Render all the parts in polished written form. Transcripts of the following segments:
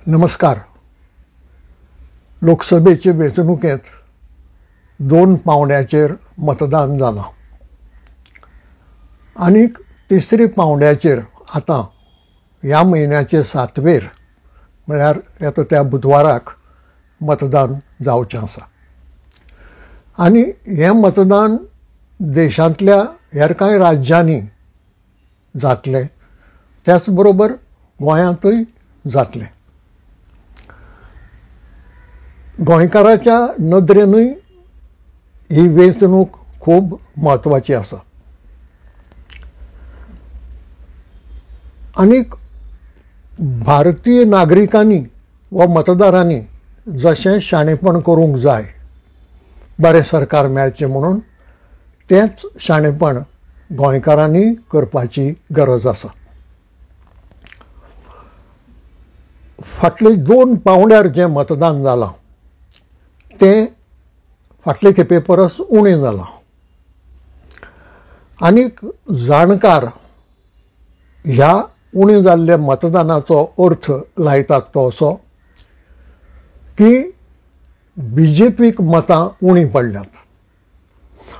नमस्कार. लोकसभेचे वेंचणुकेंत 2 पावंड्याचेर मतदान जालां आनीक 3री पावंड्याचेर आतां ह्या म्हयन्याचे 7वेर म्हळ्यार येता त्या बुधवाराक मतदान जावचें आसा. आनी हें मतदान देशांतल्या हेर कांय राज्यांनी जातलें, त्याच बरोबर गोंयांतूय जातलें. गोंयकाराच्या नदरेनूय ही वेंचणूक खूब म्हत्वाची आसा. आनीक भारतीय नागरिकांनी वा मतदारांनी जशें शाणेपण करूंक जाय, बरें सरकार मेळचें म्हणून, तेंच शाणेपण गोंयकारांनी करपाची गरज आसा. फाटले 2 पावंड्यार जें मतदान जालां तें फाटले खेपे परस उणें जालां. आनीक जाणकार ह्या उणें जाल्ल्या मतदानाचो अर्थ लायतात तो असो की BJPक मतां उणीं पडल्यात.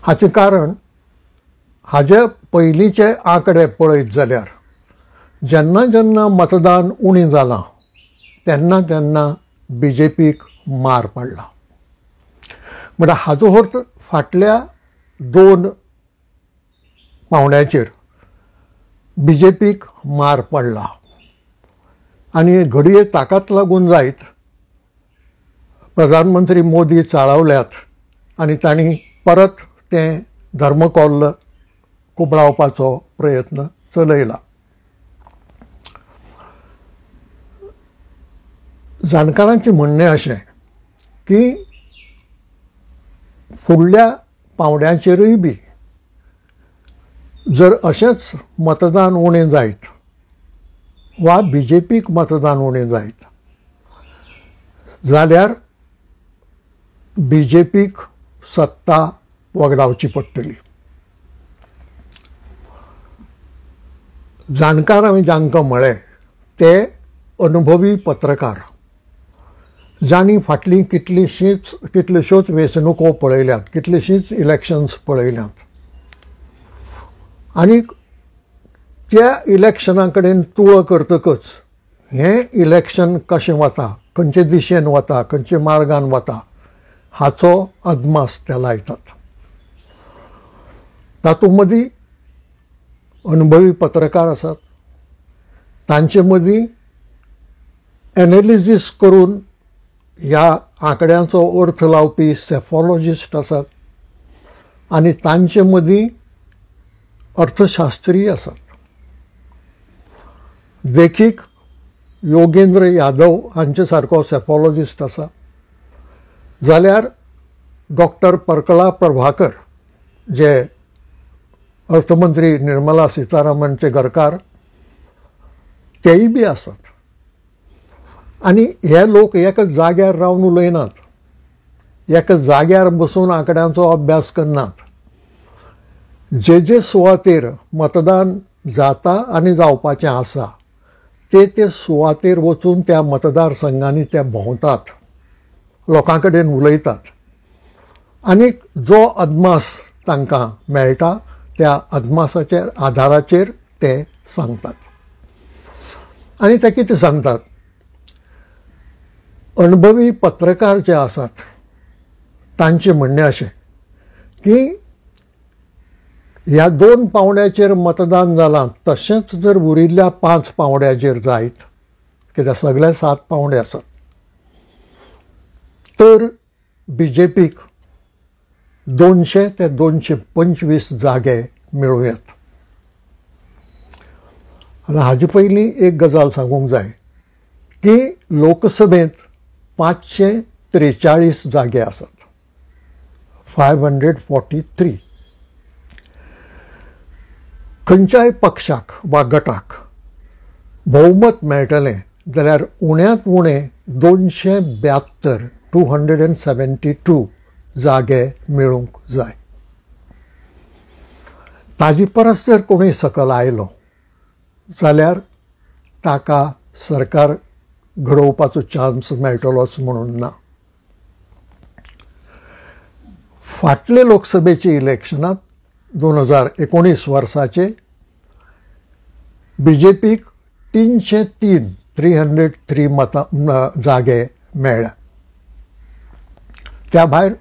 हाचें कारण हाचे पयलींचे आंकडे पळयत जाल्यार जेन्ना जेन्ना मतदान उणें जालां तेन्ना तेन्ना BJPक मार पडला. म्हणल्यार हाचो अर्थ फाटल्या 2 पावंड्याचेर BJPक मार पडला. आनी घडये ताकाच लागून जायत प्रधानमंत्री मोदी चाळवल्यात आनी तांणी परत तें धर्मकोल्ल कुबळावपाचो प्रयत्न चलयला. जाणकारांचें म्हणणें अशें की फुडल्या पावंड्याचेरूय बी जर अशेंच मतदान उणें जायत वा BJPक मतदान उणें जायत जाल्यार BJPक सत्ता वगडावची पडटली. जाणकार हांवें जांकां म्हळें ते अनुभवी पत्रकार, जांणी फाटलीं कितल्योश्योच वेंचणुको पळयल्यात, कितलींशींच इलेक्शन्स पळयल्यात. आनीक त्या इलेक्शना कडेन तुळ करतकच हें इलेक्शन कशें वता, खंयचे दिशेन वता, खंयचे मार्गान वता हाचो अदमास ते लायतात. तातूंत मदीं अनुभवी पत्रकार आसात, तांचे मदीं एनालिसीस करून ह्या आंकड्यांचो अर्थ लावपी सॅफॉलॉजिस्ट आसात आनी तांचे मदीं अर्थशास्त्रीय आसात. देखीक योगेंद्र यादव हांचे सारको सॅफॉलॉजिस्ट आसा, जाल्यार डॉक्टर पर्कळा प्रभाकर जे अर्थमंत्री निर्मला सितारामनचे घरकार तेय बी आसात. आनी हे लोक एका जाग्यार रावन उलयनात, एका जाग्यार बसून आंकड्यांचो अभ्यास करनात. जे सुवातेर मतदान जाता आनी जावपाचें आसा ते सुवातेर वचून त्या मतदारसंघांनी ते भोंवतात, लोकां कडेन उलयतात आनीक जो अदमास तांकां मेळटा त्या अदमासाच्या आधाराचेर ते सांगतात. आनी ते कितें सांगतात? अणभवी पत्रकार जे आसात तांचें म्हणणें अशें की ह्या 2 पावंड्याचेर मतदान जालां तशेंच जर उरिल्ल्या 5 पावंड्याचेर जायत, कित्याक सगळे 7 पावंडे आसात, तर BJPक 200 ते 225 जागे मेळूं येत. आनी हाजे पयलीं एक गजाल सांगूंक जाय की लोकसभेंत 543 जागे आसात, 543. खंयच्याय पक्षाक वा गटाक भोवमत मेळटलें जाल्यार उण्यांत उणें 272 जागे मेळूंक जाय. ताजी परस जर कोणूय सकल आयलो जाल्यार ताका सरकार घडोवपाचो चान्स मेळटलोच म्हणून ना. फाटले लोकसभेचे इलेक्शनात 2019 वर्साचे बीजेपीक 303 जागे मेळ्ळ्या. त्या भायर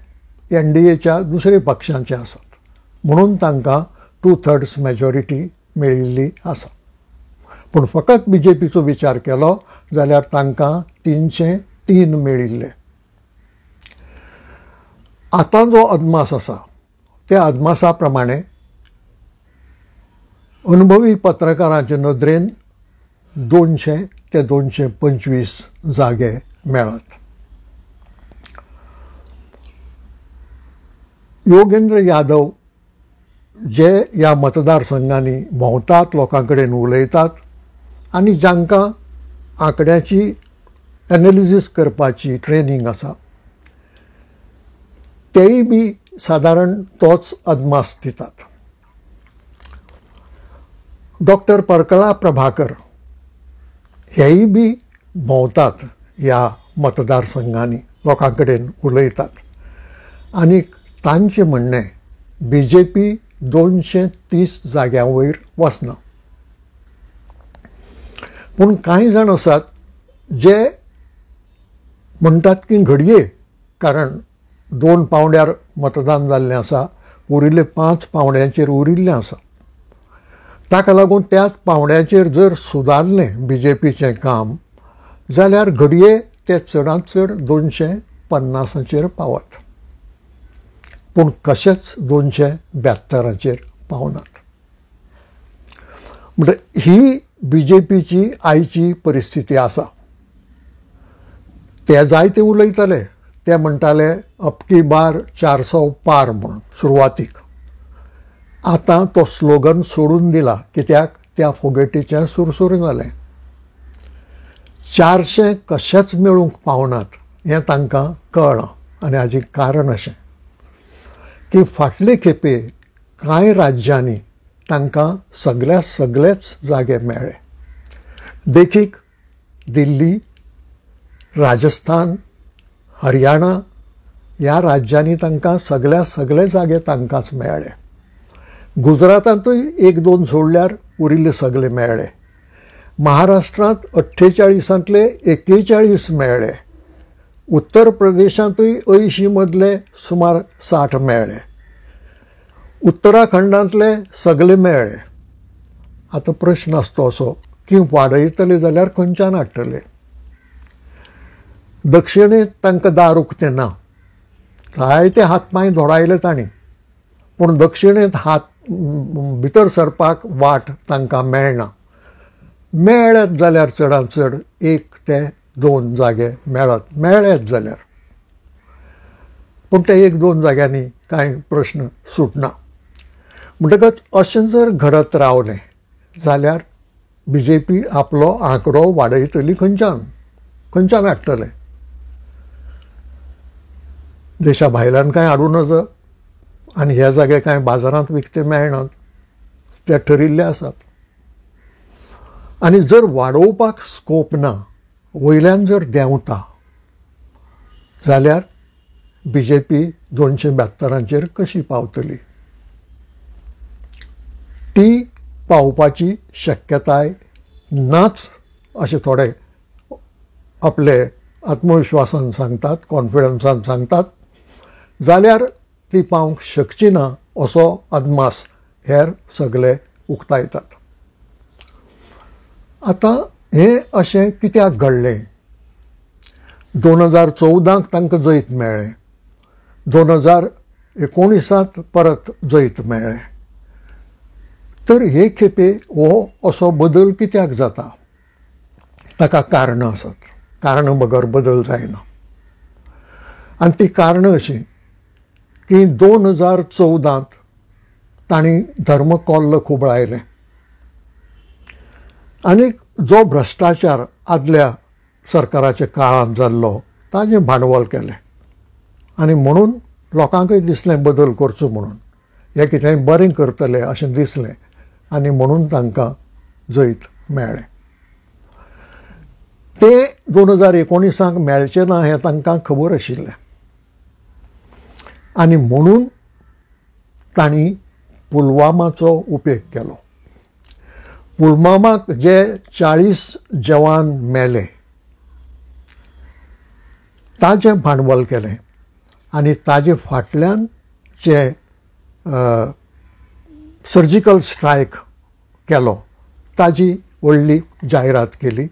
NDAच्या दुसऱ्या पक्षांचे आसात म्हणून तांकां 2/3 मेजॉरिटी मेळिल्ली आसा. पूण फकत बीजेपीचो विचार केलो जाल्यार तांकां 303 मेळिल्ले. आतां जो अदमास आसा त्या अदमासा प्रमाणे अनुभवी पत्रकारांचे नदरेन 200 ते 225 जागे मेळत. योगेंद्र यादव जे ह्या मतदारसंघांनी भोंवतात, लोकां कडेन उलयतात आनी जांकां आंकड्याची एनालिसीस करपाची ट्रेनिंग आसा, तेय बी सादारण तोच अदमास दितात. डॉक्टर परकळा प्रभाकर हेय बी भोंवतात ह्या मतदारसंघांनी, लोकां कडेन उलयतात आनी तांचें म्हणणें बीजेपी 230 जाग्यां वयर वचना. पूण कांय जाण आसात जे म्हणटात की घडये, कारण 2 पावंड्यार मतदान जाल्लें आसा, उरिल्ले 5 पावंड्यांचेर उरिल्लें आसा. ताका लागून त्याच पावंड्याचेर जर सुदारलें बीजेपीचें काम जाल्यार घडये ते चडांत चड 250चेर पावत. पूण कशेंच 272चेर पावनात. म्हणजे ही बीजेपीची आयची परिस्थिती आसा. ते जायते उलयताले, ते म्हणटाले अबकी बार 400 पार म्हणून सुरवातीक. आतां तो स्लोगन सोडून दिला, कित्याक त्या फोगेटीचें सुरसूर जालें. 400 कशेंच मेळूंक पावनात हें तांकां कळना. आनी हाजें कारण अशें की फाटले खेपे कांय राज्यांनी तांकां सगळेच जागे मेळ्ळे. देखीक दिल्ली, राजस्थान, हरियाणा ह्या राज्यांनी तांकां सगळे जागे तांकांच मेळ्ळे. गुजरातांतूय 1-2 सोडल्यार उरिल्ले सगळे मेळ्ळे. महाराष्ट्रांत 48तले 41 मेळ्ळे. उत्तर प्रदेशांतूय 80 मदले सुमार 60 मेळ्ळे. उत्तराखंडांतले सगळे मेळ्ळे. आतां प्रश्न आसता असो की वाडयतले जाल्यार खंयच्यान हाडटले. दक्षिणेक तांकां दार उक्तें ना. जायते हातपांय धोडायले तांणी, पूण दक्षिणेंत भितर सरपाक वाट तांकां मेळना. मेळ्ळेत जाल्यार चडांत चड 1 ते 2 जागे मेळ्ळेत जाल्यार. पूण ते 1-2 जाग्यांनी कांय प्रश्न सुटना. म्हणटकच अशें जर घडत रावलें जाल्यार बीजेपी आपलो आंकडो वाडयतली खंयच्यान हाडटले. देशा भायल्यान कांय हाडूं नज आनी हे जागे कांय बाजारांत विकते मेळनात, ते ठरिल्ले आसात. आनी जर वाडोवपाक स्कोप ना, वयल्यान जर देंवता जाल्यार बीजेपी 272चेर कशी पावतली. ती पावपाची शक्यताय नाच अशें थोडे आपले आत्मविश्वासान सांगतात, कॉन्फिडन्सान सांगतात. जाल्यार ती पावंक शकची ना असो अदमास हेर सगळे उक्तायतात. आतां हें अशें कित्याक घडलें? 2014 तांकां जैत मेळ्ळें, 2019 परत जैत मेळ्ळें. तर हे खेपे हो असो बदल कित्याक जाता? ताका कारणां आसात. कारणां बगर बदल जायना. आनी ती कारणां अशीं की 2014 तांणी धर्मकोल्ल खूब लायलें आनी जो भ्रश्टाचार आदल्या सरकाराच्या काळांत जाल्लो ताचें भांडवल केलें. आनी म्हणून लोकांकय दिसलें बदल करचो म्हणून, हें कितेंय बरें करतले अशें दिसलें आनी म्हणून तांकां जैत मेळ्ळें. ते 2019 मेळचें ना हें तांकां खबर आशिल्लें आनी म्हणून तांणी पुलवामाचो उपेग केलो. पुलवामाक जे 40 जवान मेले ताचें भांडवल केलें आनी ताजे फाटल्यान जे सर्जिकल स्ट्रायक केलो ताजी व्हडली जायरात केली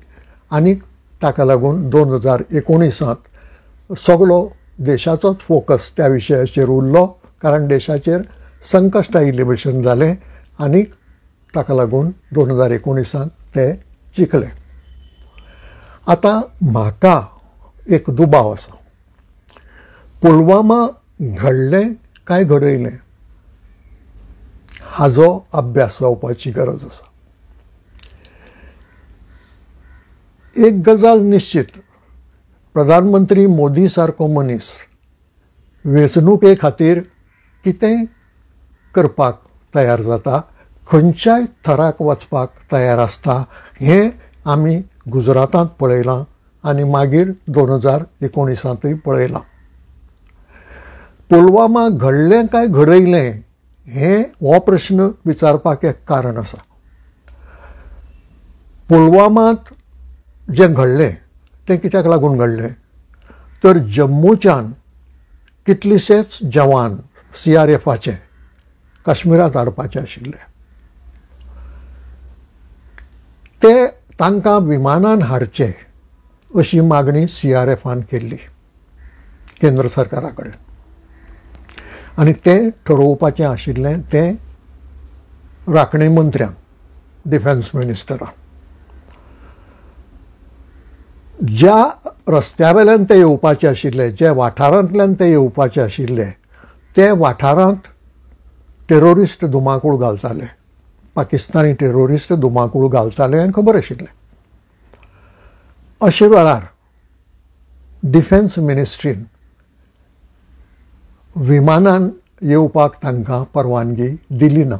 आनी ताका लागून 2019 सगळो देशाचोच फोकस त्या विशयाचेर उरलो, कारण देशाचेर संकश्ट आयिल्लें भशेन जालें आनी ताका लागून 2019 ते जिखले. आतां म्हाका एक दुबाव आसा. पुलवामा घडलें काय घडयलें हाजो अभ्यास जावपाची गरज आसा. एक गजाल निश्चित, प्रधानमंत्री मोदी सारको मनीस वेंचणुके खातीर कितेंय करपाक तयार जाता, खंयच्याय थराक वचपाक तयार आसता. हें आमी गुजरातांत पळयलां आनी मागीर 2019 पळयलां. पुलवामा घडलें काय घडयलें हो प्रश्न विचारपाक एक कारण आसा. पुलवामांत जें घडलें तें कित्याक लागून घडलें तर जम्मूच्यान कितलेशेच जवान CRFचे काश्मीरांत हाडपाचे आशिल्ले. ते तांकां विमानान हाडचे अशी मागणी CRFन केल्ली केंद्र सरकारा कडेन आनी तें ठरोवपाचें आशिल्लें तें राखणे मंत्र्यान, डिफेन्स मिनिस्टरान. ज्या रस्त्या वेल्यान ते येवपाचे आशिल्ले, जे वाठारांतल्यान ते येवपाचे आशिल्ले, ते वाठारांत टेरोरिस्ट धुमाकूळ घालताले, पाकिस्तानी टेरोरिस्ट धुमाकूळ घालताले हें खबर आशिल्लें. अशे वेळार डिफेन्स मिनिस्ट्रीन विमानान येवपाक तांकां परवानगी दिली ना.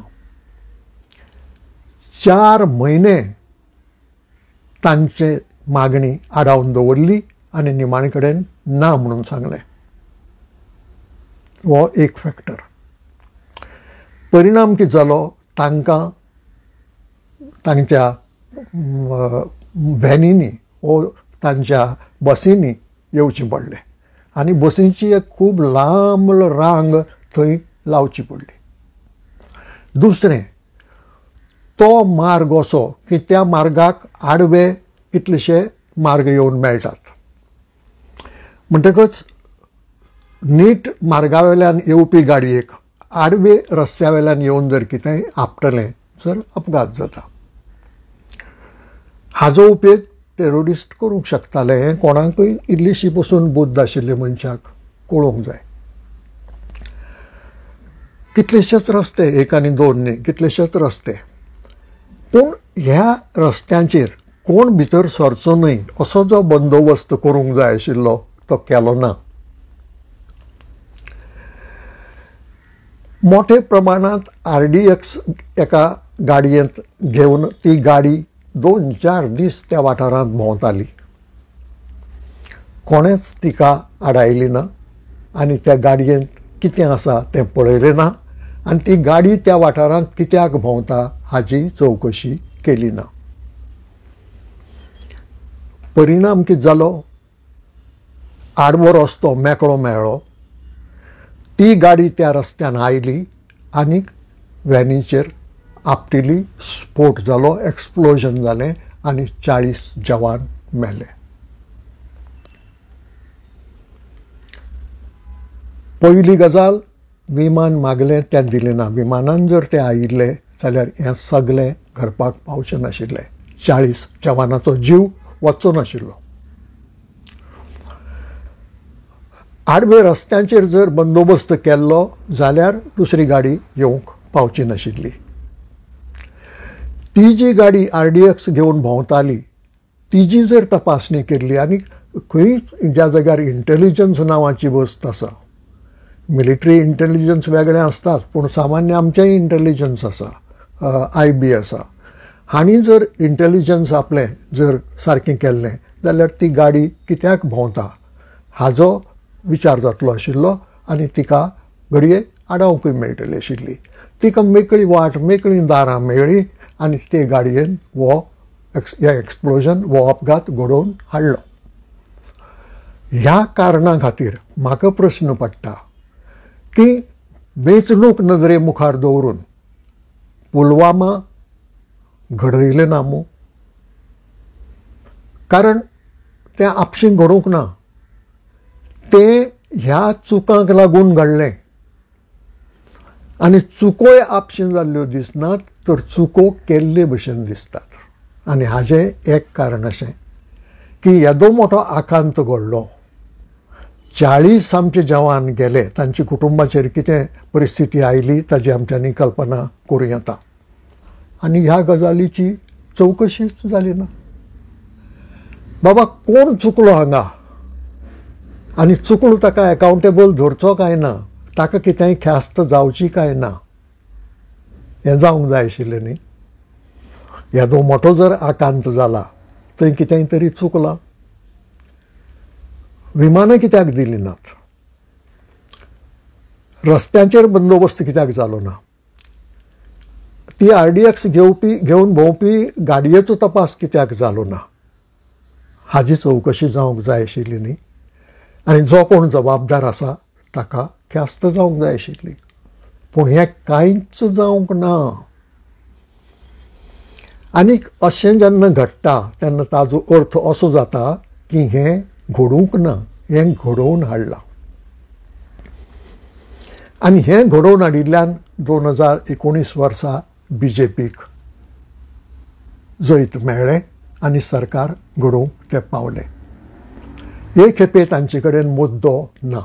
4 म्हयने तांचे मागणी आडावन दवरली आनी निमाणे कडेन ना म्हणून सांगलें. हो एक फॅक्टर. परिणाम कितें जालो, तांकां तांच्या व्हॅनींनी वो तांच्या बसींनी येवचें पडलें आनी बसींची एक खूब लांब रांग थंय लावची पडली. दुसरें, तो मार्ग असो की त्या मार्गाक आडवे कितलेशे मार्ग येवन मेळटात. म्हणटकच नीट मार्गा वेल्यान येवपी गाडयेक आडवे रस्त्या वेल्यान येवन जर कितेंय आपटलें जर अपघात जाता. हाजो उपेग टेरोरिस्ट करूंक शकताले. हें कोणाकूय इल्लीशी पसून बुद्द आशिल्ले मनशाक कळूंक जाय. कितलेशेच रस्ते, एक आनी दोन न्ही, कितलेशेच रस्ते, पूण ह्या रस्त्यांचेर कोण भितर सरचो न्हय असो जो बंदोबस्त करूंक जाय आशिल्लो तो केलो ना. मोठे प्रमाणांत RDX एका गाडयेंत घेवन ती गाडी 2-4 दीस त्या वाठारांत भोंवताली. कोणेच तिका आडायली ना आनी त्या गाडयेंत कितें आसा तें पळयलें ना आनी ती गाडी त्या वाठारांत कित्याक भोंवता हाची चवकशी केली ना. परिणाम कितें जालो, आडवो रस्तो मेकळो मेळ्ळो, ती गाडी त्या रस्त्यान आयली आनी व्हॅनीचेर आपटिली, स्फोट जालो, एक्सप्लोजन जालें आनी 40 जवान मेले. पयली गजाल, विमान मागलें तें दिलें ना. विमानान जर ते आयिल्ले जाल्यार हें सगळें घडपाक पावचें नाशिल्लें. 40 जवानाचो जीव वचचो नाशिल्लो. आडवे रस्त्यांचेर जर बंदोबस्त केल्लो जाल्यार दुसरी गाडी येवंक पावची नाशिल्ली. ती जी गाडी RDX घेवन भोंवताली तिजी जर तपासणी केल्ली आनी खंय ज्या जाग्यार इंटेलिजन्स नांवाची वस्त आसा, मिलिटरी इंटेलिजन्स वेगळें आसताच पूण सामान्य आमचेंय इंटेलिजन्स आसा, IB आसा, हांणी जर इंटेलिजन्स आपलें जर सारकें केल्लें जाल्यार ती गाडी कित्याक भोंवता हाजो विचार जातलो आशिल्लो आनी तिका घडये आडावंकूय मेळटली आशिल्ली. तिका मेकळी वाट मेकळी दारां मेळ्ळी आनी ते गाडयेन हे एक्सप्लोजन वो अपघात घडोवन हाडलो. ह्या कारणां खातीर म्हाका प्रश्न पडटा की वेंचणूक नदरे मुखार दवरून पुलवामा घडयलें ना मू. कारण तें आपशीं घडोवंक ना, तें ह्या चुकांक लागून घडलें. आनी चुकोय आपशीं जाल्ल्यो दिसनात तर चुको केल्ले भशेन दिसतात. आनी हाजें एक कारण अशें की येदो मोठो आकांत घडलो, 40 आमचे जवान गेले, तांच्या कुटुंबाचेर कितें परिस्थिती आयली ताची आमच्यांनी कल्पना करूं येता. आनी ह्या गजालीची चवकशीच जाली ना. बाबा कोण चुकलो हांगा आनी चुकलो ताका एकावंटेबल धरचो काय ना, ताका कितेंय ख्यास्त जावची काय ना, हें जावंक जाय आशिल्लें न्ही. येदो मोठो जर आकांत जाला थंय कितेंय तरी चुकलां. विमानां कित्याक दिली नात, रस्त्यांचेर बंदोबस्त कित्याक जालो ना, ती RDX घेवन भोंवपी गाडयेचो तपास कित्याक जालो ना, हाजी चवकशी जावंक जाय आशिल्ली न्ही. आनी जो कोण जबाबदार आसा ताका ख्यास्त जावंक जाय आशिल्ली. पूण हें कांयच जावंक ना. आनीक अशें जेन्ना घडटा तेन्ना ताजो अर्थ असो जाता की हें घडोवंक ना, हें घडोवन हाडलां. आनी हें घडोवन हाडिल्ल्यान 2019 वर्सा BJPक जैत मेळ्ळें आनी सरकार घडोवंक ते पावले. हे खेपे तांचे कडेन मुद्दो ना.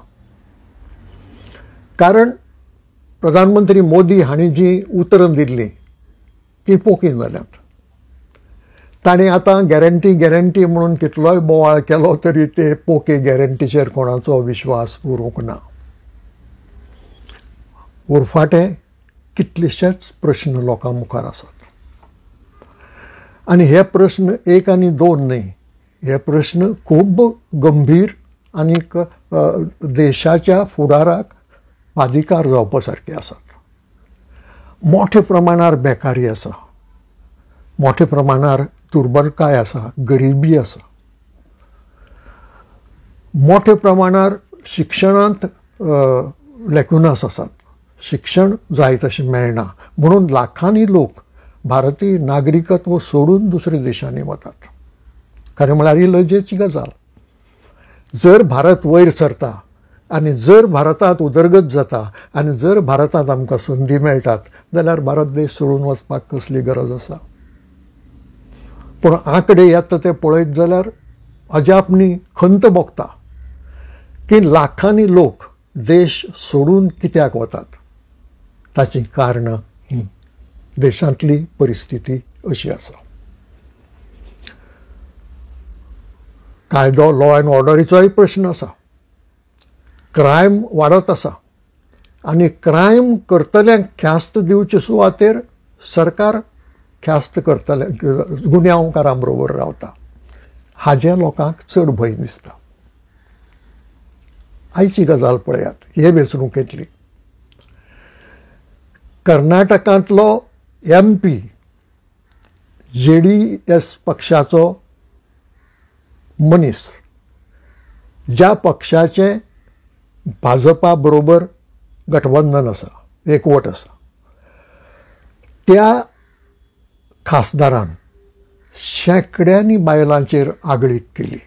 कारण प्रधानमंत्री मोदी हांणी जी उतरां दिल्लीं ती पोकी जाल्यात. ताणें आतां गॅरंटी म्हणून कितलोय बोवाळ केलो तरी ते पोके गॅरंटीचेर कोणाचो विश्वास उरूंक ना. उरफाटें कितलेशेच प्रश्न लोकां मुखार आसात. आनी हे प्रश्न एक आनी दोन न्ही, हे प्रश्न खूब गंभीर आनीक देशाच्या फुडाराक पादिकार जावपा सारके आसात. मोठ्या प्रमाणार बेकारी आसा, मोठ्या प्रमाणार दुर्बलकाय आसा, गरिबी आसा, मोठ्या प्रमाणार शिक्षणांत लॅक्युनास आसात. शिक्षण जाय तशें मेळना म्हणून लाखांनी लोक भारतीय नागरिकत्व सोडून दुसऱ्या देशांनी वतात. खरें म्हळ्यार ही लजेची गजाल. जर भारत वयर सरता आनी जर भारतांत उदरगत जाता आनी जर भारतांत आमकां संदी मेळटात जाल्यार भारत देश सोडून वचपाक कसली गरज आसा. पूण आंकडे येता ते पळयत जाल्यार अजापनी खंत भोगता की लाखांनी लोक देश सोडून कित्याक वतात. ताची कारणां ही देशांतली परिस्थिती अशी आसा. कायदो लॉ अँड ऑर्डरीचोय प्रश्न आसा. क्रायम वाडत आसा आनी क्रायम करतल्यांक ख्यास्त दिवचे सुवातेर सरकार ख्यास्त करतले गुन्यांवकारां बरोबर रावता. हाजे लोकांक चड भंय दिसता. आयची गजाल पळयात, हे वेंचणुकेंतली कर्नाटकांतलो MP JDS पक्षाचो मनीस, ज्या पक्षाचें भाजपा बरोबर गठबंधन आसा, एकवट आसा, त्या खासदारान शेंकड्यांनी बायलांचेर आगळीक केली.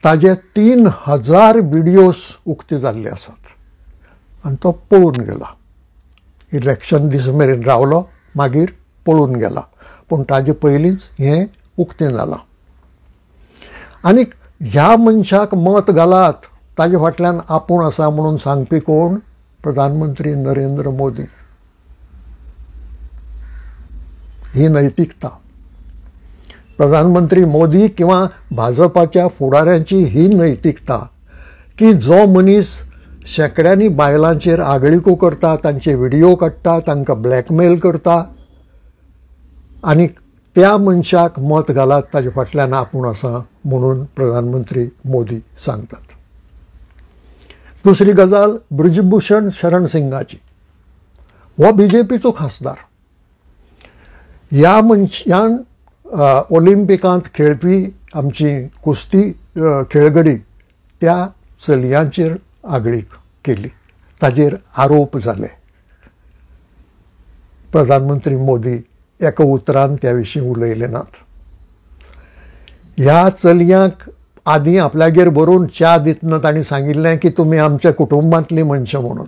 ताजे 3000 व्हिडियोज उक्ते जाल्ले आसात आनी तो पळून गेला. इलेक्शन दीस मेरेन रावलो, मागीर पळून गेला. पूण ताजे पयलींच हें उक्तें जालां. आनीक ह्या मनशाक मत घालात ताजे फाटल्यान आपूण आसा म्हणून सांगपी कोण? प्रधानमंत्री नरेंद्र मोदी. ही नैतिकता. प्रधानमंत्री मोदी किंवा भाजपाच्या फुडाऱ्यांची ही नैतिकता की जो मनीस शेंकड्यांनी बायलांचेर आगळीको करता, तांचे व्हिडियो काडटा, तांकां ब्लॅकमेल करता आनी त्या मनशाक मत घालात ताजे फाटल्यान आपूण आसा म्हणून प्रधानमंत्री मोदी सांगतात. दुसरी गजाल ब्रिजभूषण शरण सिंगाची. हो BJPचो खासदार. ह्यान ऑलिंपिकांत खेळपी आमची कुस्ती खेळगडी त्या चलयांचेर आगळीक केली, ताजेर आरोप जाले. प्रधानमंत्री मोदी एका उतरान त्या विशीं उलयले नात. ह्या चलयांक आदीं आपल्यागेर बरोवन च्या दितना तांणी सांगिल्लें की तुमी आमच्या कुटुंबांतलीं मनशां म्हणून.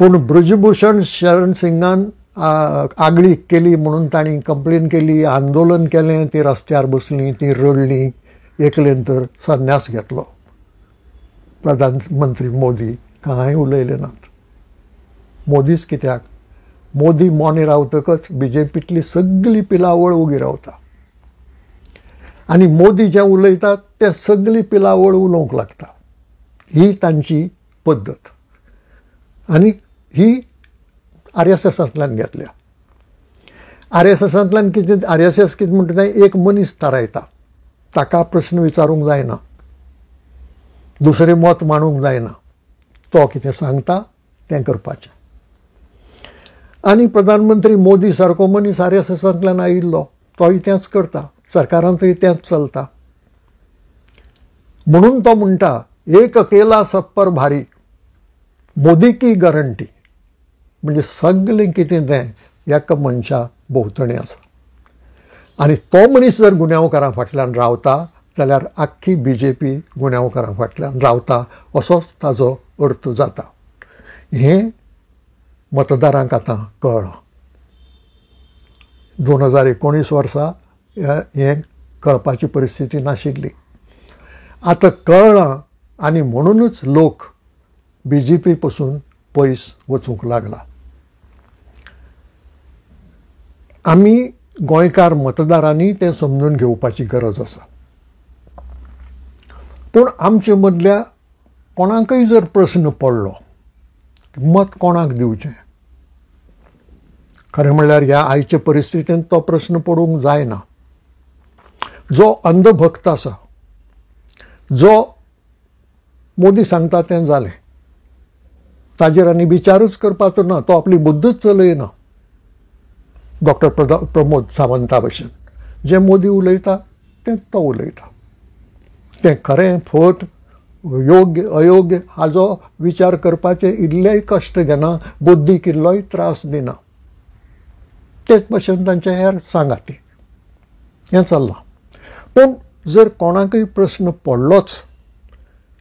पूण ब्रिजभूषण शरण सिंगान आगळीक केली म्हणून तांणी कंप्लेन केली, आंदोलन केलें, ती रस्त्यार बसलीं, ती रडलीं, एकलेन तर संन्यास घेतलो. प्रधानमंत्री मोदी कांय उलयले नात. मोदीच कित्याक? मोदी मोने रावतकच BJPंतली सगळी पिलावळ उगी रावता आनी मोदी जे उलयतात ते सगळी पिलावळ उलोवंक लागता. ही तांची पद्दत आनी ही RSSंतल्यान घेतल्या. RSSंतल्यान कितें RSS कितें म्हणटा तें एक मनीस थारायता, ताका प्रस्न विचारूंक जायना, दुसरें मत मांडूंक जायना, तो कितें सांगता तें करपाचें. आनी प्रधानमंत्री मोदी सारको मनीस RSSंतल्यान आयिल्लो तोय तेंच करता, सरकारांतय तेंच चलता. म्हणून तो म्हणटा एक अकेला सब पर भारी, मोदी की गॅरंटी. म्हणजे सगळें कितें तें एका मनशा भोंवतणी आसा. आनी तो मनीस जर गुन्यांवकारां फाटल्यान रावता जाल्यार आख्खी BJP गुन्यांवकारां फाटल्यान रावता असोच ताजो अर्थ जाता. हें मतदारांक आतां कळ्ळां. 2019 वर्सा हें कळपाची परिस्थिती नाशिल्ली. आतां कळ्ळां आनी म्हणूनच लोक BJP पासून पयस वचूंक लागला. आमी गोंयकार मतदारांनी तें समजून घेवपाची गरज आसा. पूण आमचे मदल्या कोणाकय जर प्रस्न पडलो मत कोणाक दिवचें, खरें म्हणल्यार ह्या आयचे परिस्थितींत तो प्रस्न पडूंक जायना. जो अंधभक्त आसा, जो मोदी सांगता तें जालें, ताजेर आनी विचारूच करपाचो ना, तो आपली बुद्दूच चलयना. डॉक्टर प्रमोद सावंता भशेन जें मोदी उलयता तें तो उलयता. तें खरें फट योग्य अयोग्य हाजो विचार करपाचे इल्लेय कश्ट घेना, बुद्दीक इल्लोय त्रास दिना. तेच भशेन तांचें हेर सांगाती हें चल्लां. पूण जर कोणाकय प्रस्न पडलोच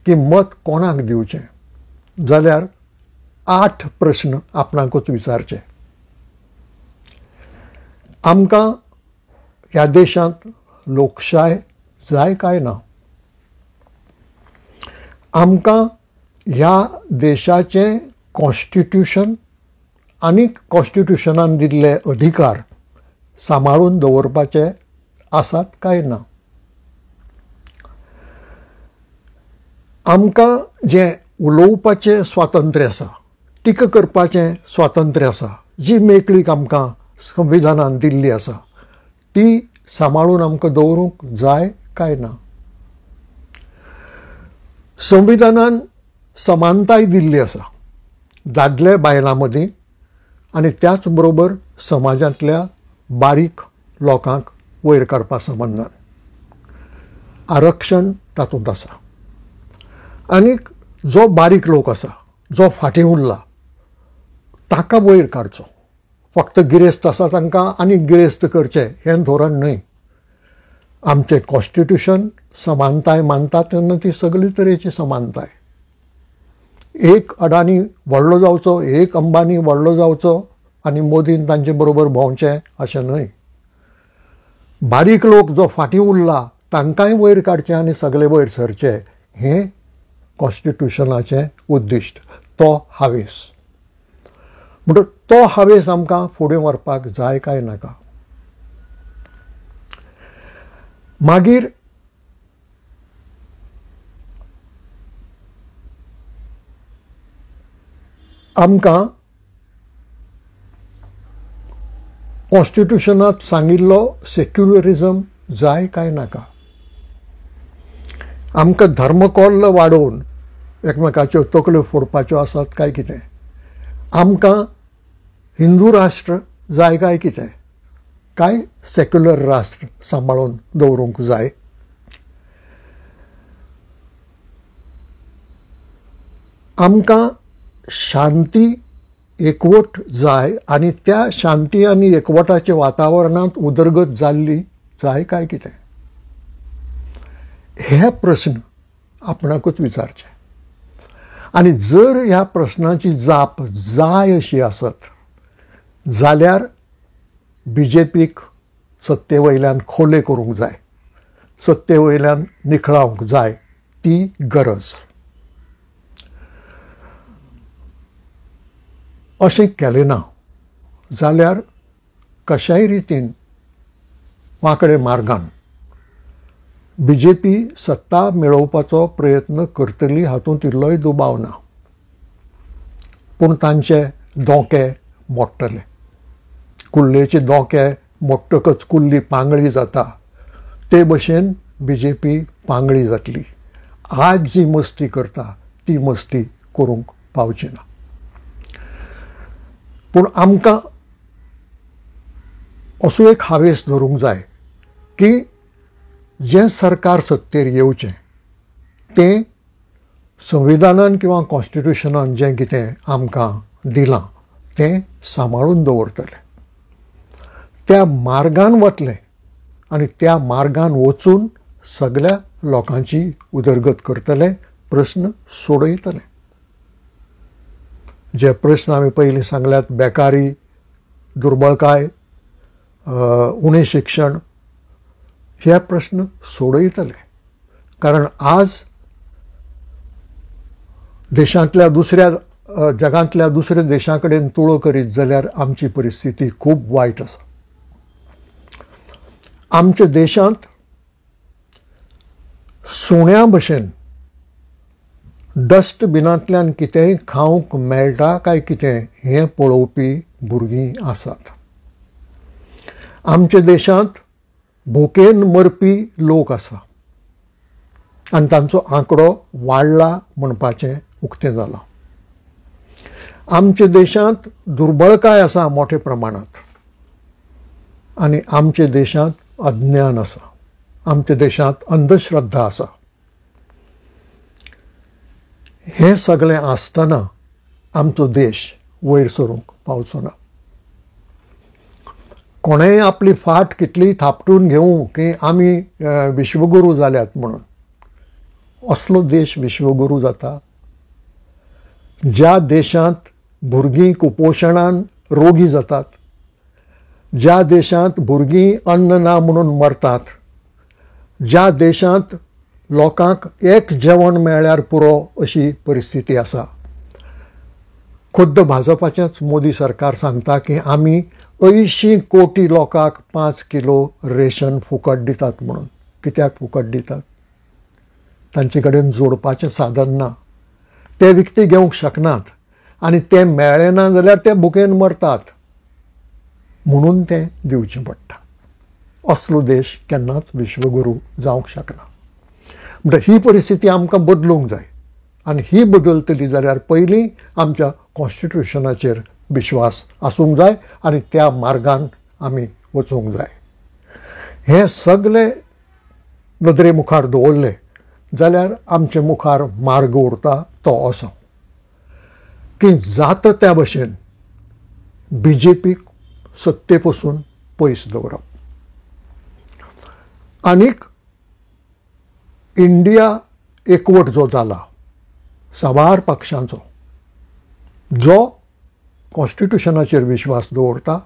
की मत कोणाक दिवचें जाल्यार 8 प्रस्न आपणाकूच विचारचे. आमकां ह्या देशांत लोकशाय जाय काय ना? आमकां ह्या देशाचें कॉन्स्टिट्यूशन आनी कॉन्स्टिट्यूशनान दिल्ले अधिकार सांबाळून दवरपाचे आसात काय ना? आमकां जें उलोवपाचें स्वातंत्र्य आसा, टिका करपाचें स्वातंत्र्य आसा, जी मेकळीक आमकां संविधानान दिल्ली आसा, ती सांबाळून आमकां दवरूंक जाय काय ना? संविधानान समानताय दिल्ली आसा दादले बायलां मदीं आनी त्याच बरोबर समाजांतल्या बारीक लोकांक वयर काडपा संबंदान आरक्षण तातूंत आसा. आनीक जो बारीक लोक आसा, जो फाटीं उरला, ताका वयर काडचो. फक्त गिरेस्त आसा तांकां आनी गिरेस्त करचें हें धोरण न्हय. आमचें कॉन्स्टिट्यूशन समानताय मानता तेन्ना ती सगळे तरेची समानताय. एक अडानी व्हडलो जावचो, एक अंबानी व्हडलो जावचो आनी मोदीन तांचे बरोबर भोंवचें अशें न्हय. बारीक लोक जो फाटीं उरला तांकांय वयर काडचें आनी सगळे वयर सरचे हें कॉन्स्टिट्यूशनाचें उद्दिश्ट, तो हावेस. म्हणटच तो हावेस आमकां फुडें व्हरपाक जाय काय नाका? मागीर आमकां कॉन्स्टिट्यूशनांत सांगिल्लो सेक्युलरिजम जाय काय नाका? आमकां धर्मकोल्ल वाडोवन एकमेकाच्यो तकल्यो फोडपाच्यो आसात काय कितें? आमकां हिंदू राष्ट्र जाय काय कितें? काय सेक्युलर राष्ट्र सांबाळून दवरूंक जाय? आमकां शांती एकवट जाय आनी त्या शांती आनी एकवटाच्या वातावरणांत उदरगत जाल्ली जाय काय कितें? हे प्रश्न आपणाकूच विचारचे. आनी जर ह्या प्रश्नाची जाप जाय अशी आसत जाल्यार BJPक सत्ते वयल्यान खोले करूंक जाय, सत्ते वयल्यान निखळावंक जाय, ती गरज. अशें केलें ना जाल्यार कशाय रितीन वांकडे मार्गान BJP सत्ता मेळोवपाचो प्रयत्न करतली हातूंत इल्लोय दुबाव ना. पूण तांचे दोंके मोडटले. कुल्लेचे दोंके मोडटकच कुल्ली पांगळी जाता ते भशेन BJP पांगळी जातली. आज जी मस्ती करता ती मस्ती करूंक पावची ना. पूण आमकां असो एक हावेस धरूंक जाय की जें सरकार सत्तेर येवचें तें संविधानान किंवा कॉन्स्टिट्युशनान जें कितें आमकां दिलां तें सांबाळून दवरतलें, त्या मार्गान वतलें आनी त्या मार्गान वचून सगळ्या लोकांची उदरगत करतले, प्रश्न सोडयतले. जे प्रश्न आमी पयलीं सांगल्यात, बेकारी, दुर्बळकाय, उणें शिक्षण, हे प्रश्न सोडयतले. कारण आज देशांतल्या दुसऱ्या जगांतल्या दुसऱ्या देशां कडेन तुळो करीत जाल्यार आमची परिस्थिती खूब वायट आसा. आमच्या देशांत सुण्या भशेन डस्टबिनांतल्यान कितेंय खावंक मेळटा काय कितें हें पळोवपी भुरगीं आसात. आमच्या देशांत भुकेन मरपी लोक आसा आनी तांचो आंकडो वाडला म्हणपाचें उक्तें जालां. आमच्या देशांत दुर्बळकाय आसा मोठ्या प्रमाणांत आनी आमच्या देशांत अज्ञान आसा, आमच्या देशांत अंधश्रद्धा आसा. हें सगळें आसतना आमचो देश वयर सरूंक पावचो ना. कोणेय आपली फाट कितली थापटून घेवं की आमी विश्वगुरू जाल्यात म्हणून. असलो देश विश्वगुरू जाता? ज्या देशांत भुरगीं कुपोशणान रोगी जातात, ज्या देशांत भुरगीं अन्न ना म्हणून मरतात, ज्या देशांत लोकांक एक जेवण मेळ्ळ्यार पुरो अशी परिस्थिती आसा. खुद्द भाजपाचेंच मोदी सरकार सांगता की आमी 80 कोटी लोकांक 5 किलो रेशन फुकट दितात म्हणून. कित्याक फुकट दितात? तांचे कडेन जोडपाचें साधन ना, ते विकती घेवंक शकनात आनी तें मेळ्ळें ना जाल्यार ते भुकेन मरतात म्हणून तें दिवचें पडटा. असलो देश केन्नाच विश्वगुरू जावंक शकना. म्हणटकीर ही परिस्थिती आमकां बदलूंक जाय आनी ही बदलतली जाल्यार पयलीं आमच्या कॉन्स्टिट्युशनाचेर विश्वास आसूंक जाय आनी त्या मार्गान आमी वचूंक जाय. हें सगळें नदरे मुखार दवरलें जाल्यार आमचे मुखार मार्ग उरता तो असो की जाता त्या भशेन BJPक सत्ते पासून पयस दवरप आनीक इंडिया एकवट जो जाला साबार पक्षांचो, जो कॉन्स्टिट्युशनाचेर विश्वास दवरता,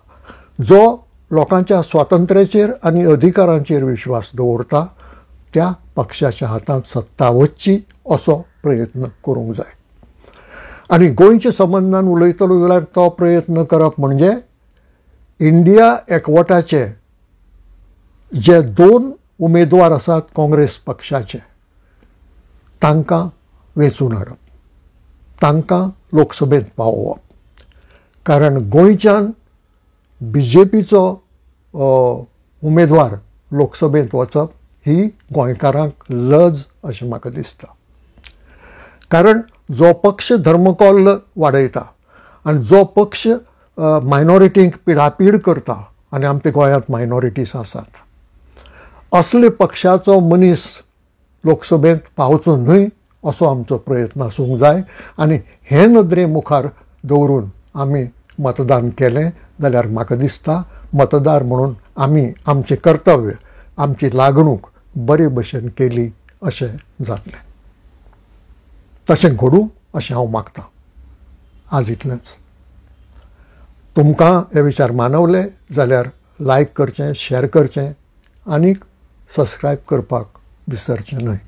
जो लोकांच्या स्वातंत्र्याचेर आनी अधिकारांचेर विश्वास दवरता, त्या पक्षाच्या हातांत सत्ता वचची असो प्रयत्न करूंक जाय. आनी गोंयच्या संबंदान उलयतलो जाल्यार तो प्रयत्न करप म्हणजे इंडिया एकवटाचे जे 2 उमेदवार आसात काँग्रेस पक्षाचे तांकां वेंचून हाडप, तांकां लोकसभेंत पावोवप. कारण गोंयच्यान BJPचो उमेदवार लोकसभेंत वचप ही गोंयकारांक लज अशें म्हाका दिसता. कारण जो पक्ष धर्मकोल वाडयता आनी जो पक्ष मायनॉरिटींक पिडापीड करता, आनी आमच्या गोंयांत मायनॉरिटीज आसात, असले पक्षाचो मनीस लोकसभेंत पावचो न्हय असो आमचो प्रयत्न आसूंक जाय. आनी हे नदरे मुखार दवरून आमी मतदान केलें जाल्यार म्हाका दिसता मतदार म्हणून आमी आमचें कर्तव्य, आमची लागणूक बरे भशेन केली अशें जातलें. तशें घडूं अशें हांव मागतां. आज इतलेंच. तुमकां हे विचार मानवले जाल्यार लायक करचें, शेअर करचें आनी सबस्क्रायब करपाक विसरचें न्हय.